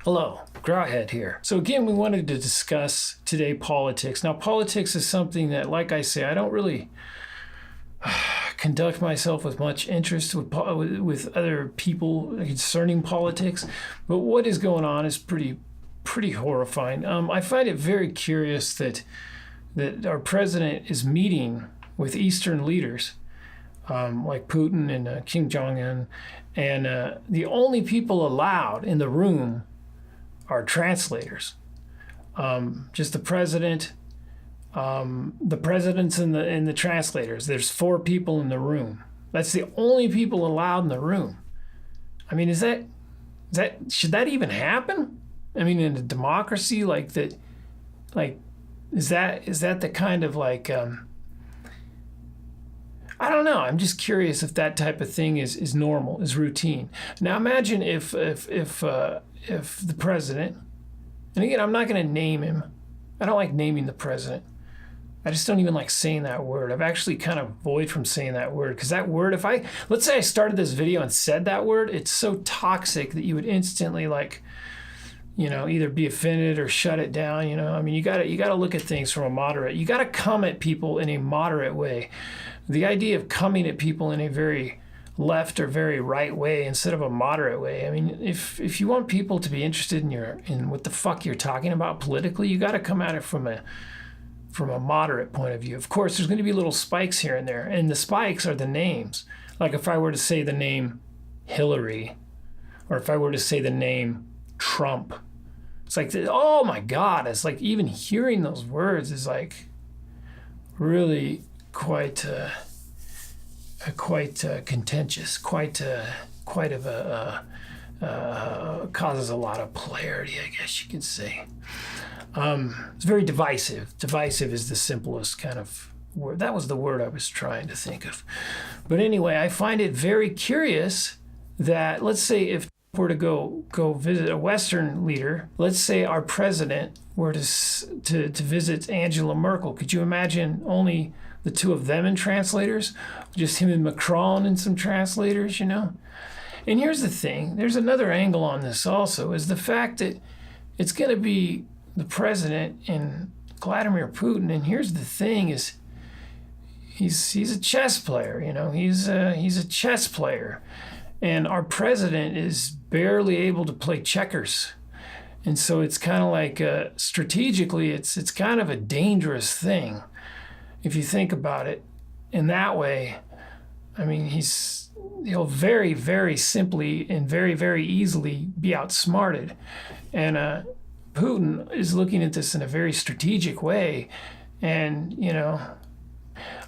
Hello, Growhead here. So again, we wanted to discuss today politics. Now, politics is something that, like I say, I don't really conduct myself with much interest with other people concerning politics. But what is going on is pretty horrifying. I find it very curious that our president is meeting with Eastern leaders like Putin and Kim Jong-un, and the only people allowed in the room are translators. Just the president, the presidents and the translators. There's 4 people in the room. That's the only people allowed in the room. I mean, should that even happen? I mean, in a democracy like that, is that the kind of I don't know. I'm just curious if that type of thing is normal, is routine. Now imagine if the president, and again, I'm not going to name him. I don't like naming the president. I just don't even like saying that word. I've actually kind of avoid from saying that word because that word, let's say I started this video and said that word, it's so toxic that you would instantly either be offended or shut it down. I mean, you got to look at things from a moderate. You got to come at people in a moderate way. The idea of coming at people in a very left or very right way instead of a moderate way. I mean, if you want people to be interested in what the fuck you're talking about politically, you got to come at it from a moderate point of view. Of course, there's going to be little spikes here and there, and the spikes are the names. Like if I were to say the name Hillary, or if I were to say the name Trump, it's like, oh my God, it's like even hearing those words is like really quite contentious, causes a lot of polarity, I guess you could say. It's very divisive. Divisive is the simplest kind of word. That was the word I was trying to think of. But anyway, I find it very curious that, let's say if we're to go visit a Western leader, let's say our president were to visit Angela Merkel. Could you imagine only the 2 of them in translators? Just him and Macron and some translators, And here's the thing. There's another angle on this also, is the fact that it's going to be the president and Vladimir Putin. And here's the thing is he's a chess player, He's a chess player. And our president is barely able to play checkers. And so it's kind of like strategically, it's kind of a dangerous thing if you think about it in that way. I mean, he'll very, very simply and very, very easily be outsmarted. And Putin is looking at this in a very strategic way. And,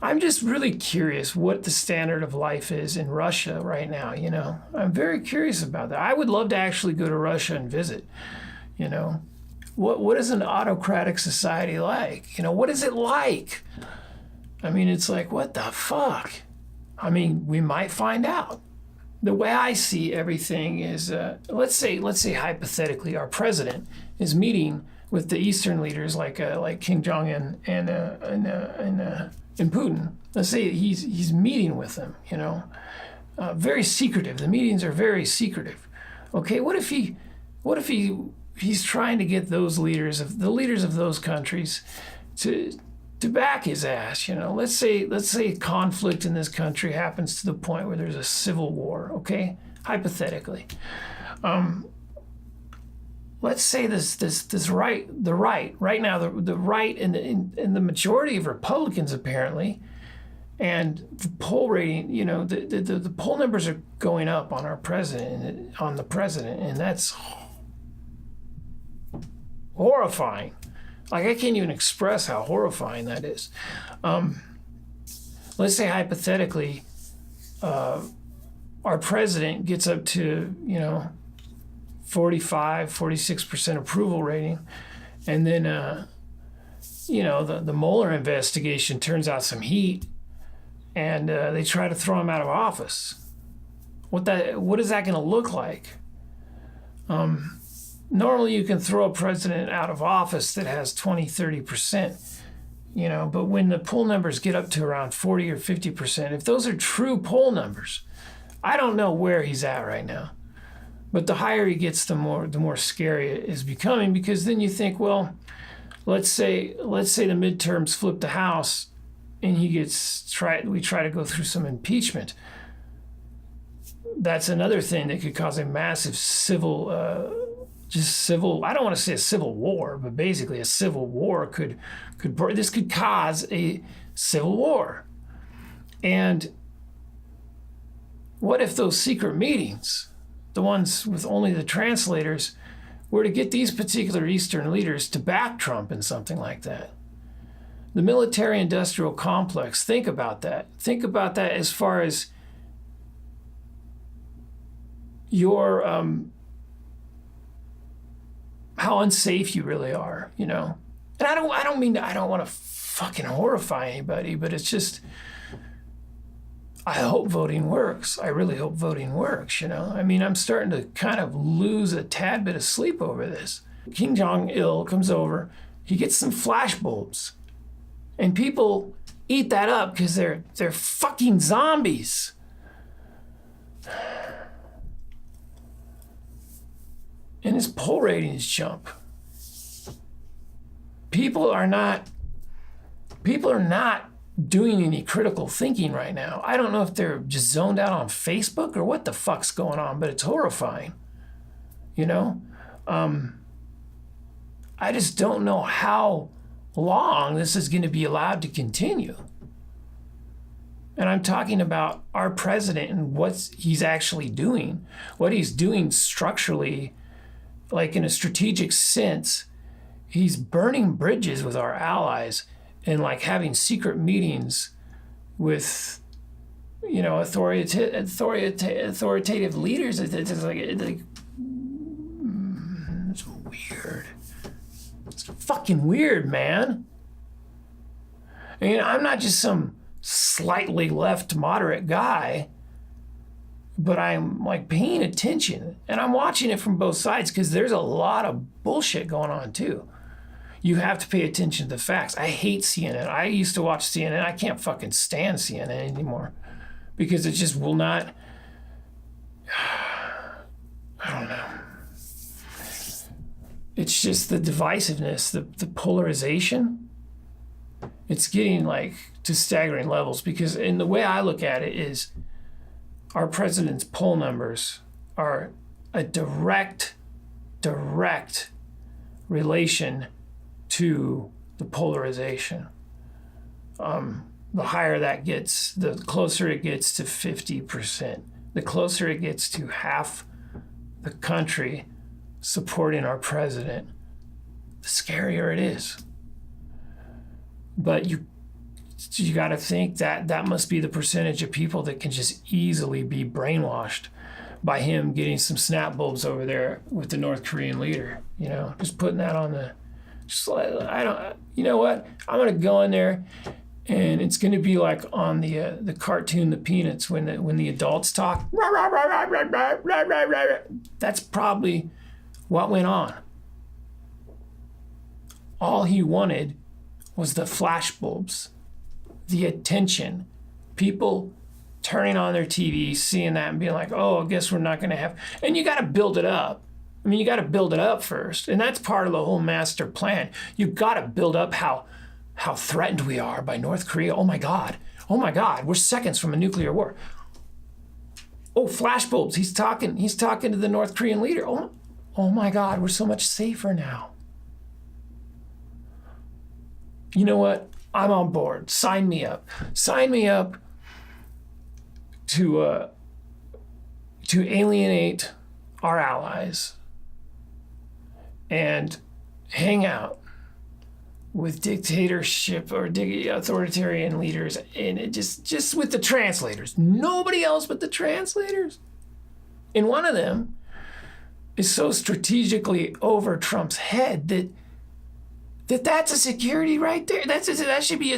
I'm just really curious what the standard of life is in Russia right now, I'm very curious about that. I would love to actually go to Russia and visit, What is an autocratic society like? What is it like? I mean, it's like, what the fuck? I mean, we might find out. The way I see everything is, let's say hypothetically, our president is meeting with the Eastern leaders like Kim Jong-un and Putin. Let's say he's meeting with them, very secretive. The meetings are very secretive. Okay, what if he's trying to get the leaders of those countries to back his ass, Let's say conflict in this country happens to the point where there's a civil war, okay? Hypothetically. Let's say the right and the majority of Republicans apparently, and the poll rating, the poll numbers are going up on the president, and that's horrifying. Like, I can't even express how horrifying that is. Let's say hypothetically, our president gets up to, 46% approval rating. And then, the Mueller investigation turns out some heat, and they try to throw him out of office. What is that going to look like? Normally you can throw a president out of office that has 20-30%, but when the poll numbers get up to around 40 or 50%, if those are true poll numbers, I don't know where he's at right now. But the higher he gets, the more scary it is becoming, because then you think, well, let's say the midterms flip the House and we try to go through some impeachment. That's another thing that could cause a massive civil, I don't want to say a civil war, but basically a civil war could cause a civil war. And what if those secret meetings, the ones with only the translators, were to get these particular Eastern leaders to back Trump in something like that? The military-industrial complex, think about that. Think about that as far as your, how unsafe you really are, you know? And I don't want to fucking horrify anybody, but it's just, I hope voting works. I really hope voting works, you know? I mean, I'm starting to kind of lose a tad bit of sleep over this. Kim Jong-il comes over, he gets some flashbulbs, and people eat that up because they're fucking zombies. And his poll ratings jump. People are not doing any critical thinking right now. I don't know if they're just zoned out on Facebook or what the fuck's going on, but it's horrifying. You know? I just don't know how long this is going to be allowed to continue. And I'm talking about our president and what he's actually doing, what he's doing structurally, like in a strategic sense. He's burning bridges with our allies and like having secret meetings with, you know, authoritative leaders. It's weird. It's fucking weird, man. I mean, I'm not just some slightly left moderate guy, but I'm like paying attention and I'm watching it from both sides because there's a lot of bullshit going on too. You have to pay attention to the facts. I hate CNN. I used to watch CNN. I can't fucking stand CNN anymore because it just will not, I don't know. It's just the divisiveness, the polarization. It's getting like to staggering levels because in the way I look at it is our president's poll numbers are a direct relation to the polarization. The higher that gets, the closer it gets to 50%. The closer it gets to half the country supporting our president, the scarier it is. But you got to think that must be the percentage of people that can just easily be brainwashed by him getting some snap bulbs over there with the North Korean leader. You know, just putting that on the. Just like, you know what? I'm gonna go in there, and it's gonna be like on the cartoon, the Peanuts, when the adults talk. That's probably what went on. All he wanted was the flashbulbs, the attention, people turning on their TV, seeing that and being like, oh, I guess we're not gonna have. And you got to build it up. I mean, you got to build it up first. And that's part of the whole master plan. You got to build up how threatened we are by North Korea. Oh my God, we're seconds from a nuclear war. Oh, flashbulbs, he's talking to the North Korean leader. Oh my God, we're so much safer now. You know what? I'm on board. Sign me up. Sign me up to alienate our allies and hang out with dictatorship or authoritarian leaders, and it just with the translators. Nobody else but the translators. And one of them is so strategically over Trump's head that's a security right there. That should be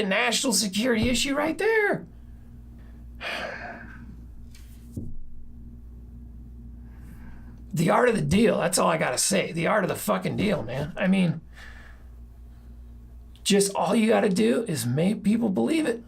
a national security issue right there. The art of the deal, that's all I gotta say. The art of the fucking deal, man. I mean, just all you gotta do is make people believe it.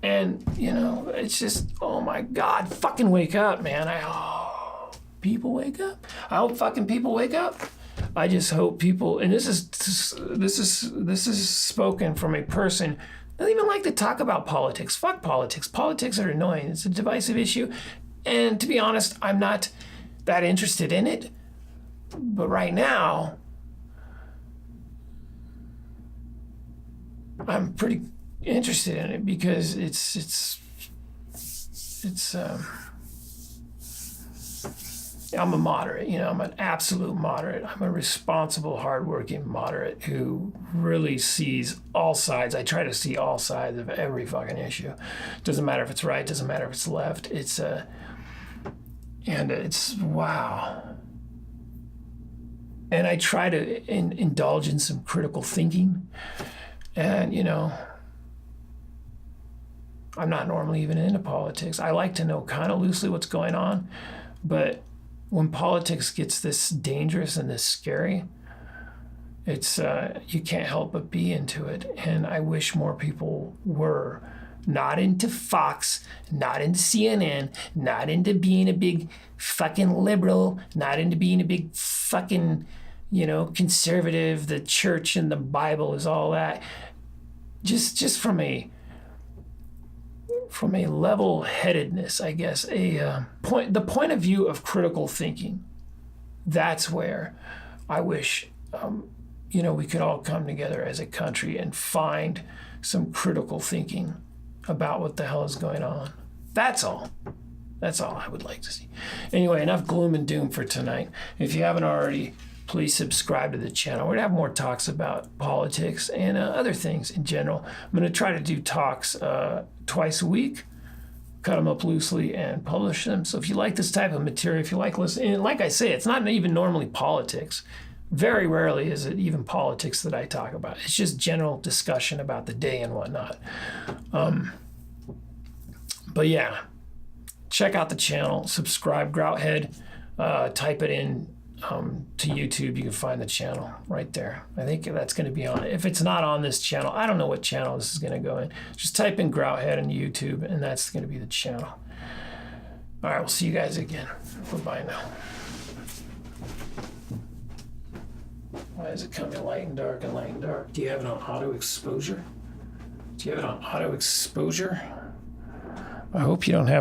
And, you know, it's just, oh my God, fucking wake up, man. people wake up. I hope fucking people wake up. I just hope people, and this is spoken from a person that doesn't even like to talk about politics. Fuck politics. Politics are annoying. It's a divisive issue. And to be honest, I'm not that interested in it. But right now, I'm pretty interested in it because I'm a moderate, I'm an absolute moderate. I'm a responsible, hardworking moderate who really sees all sides. I try to see all sides of every fucking issue. Doesn't matter if it's right, doesn't matter if it's left. It's wow. And I try to indulge in some critical thinking. And, I'm not normally even into politics. I like to know kind of loosely what's going on, but when politics gets this dangerous and this scary, it's you can't help but be into it. And I wish more people were not into Fox, not into CNN, not into being a big fucking liberal, not into being a big fucking, conservative. The church and the Bible is all that. Just from a level-headedness, I guess, the point of view of critical thinking. That's where I wish, we could all come together as a country and find some critical thinking about what the hell is going on. That's all. That's all I would like to see. Anyway, enough gloom and doom for tonight. If you haven't already, please subscribe to the channel. We're going to have more talks about politics and other things in general. I'm going to try to do talks twice a week, cut them up loosely, and publish them. So if you like this type of material, if you like listening, and like I say, it's not even normally politics. Very rarely is it even politics that I talk about. It's just general discussion about the day and whatnot. But yeah, check out the channel, subscribe, Grouthead, type it in to YouTube. You can find the channel right there. I think that's going to be on it. If it's not on this channel, I don't know what channel this is going to go in. Just type in Grouthead on YouTube, and that's going to be the channel. All right, we'll see you guys again. Bye-bye now. Why is it coming light and dark and light and dark? Do you have it on auto exposure? I hope you don't have it.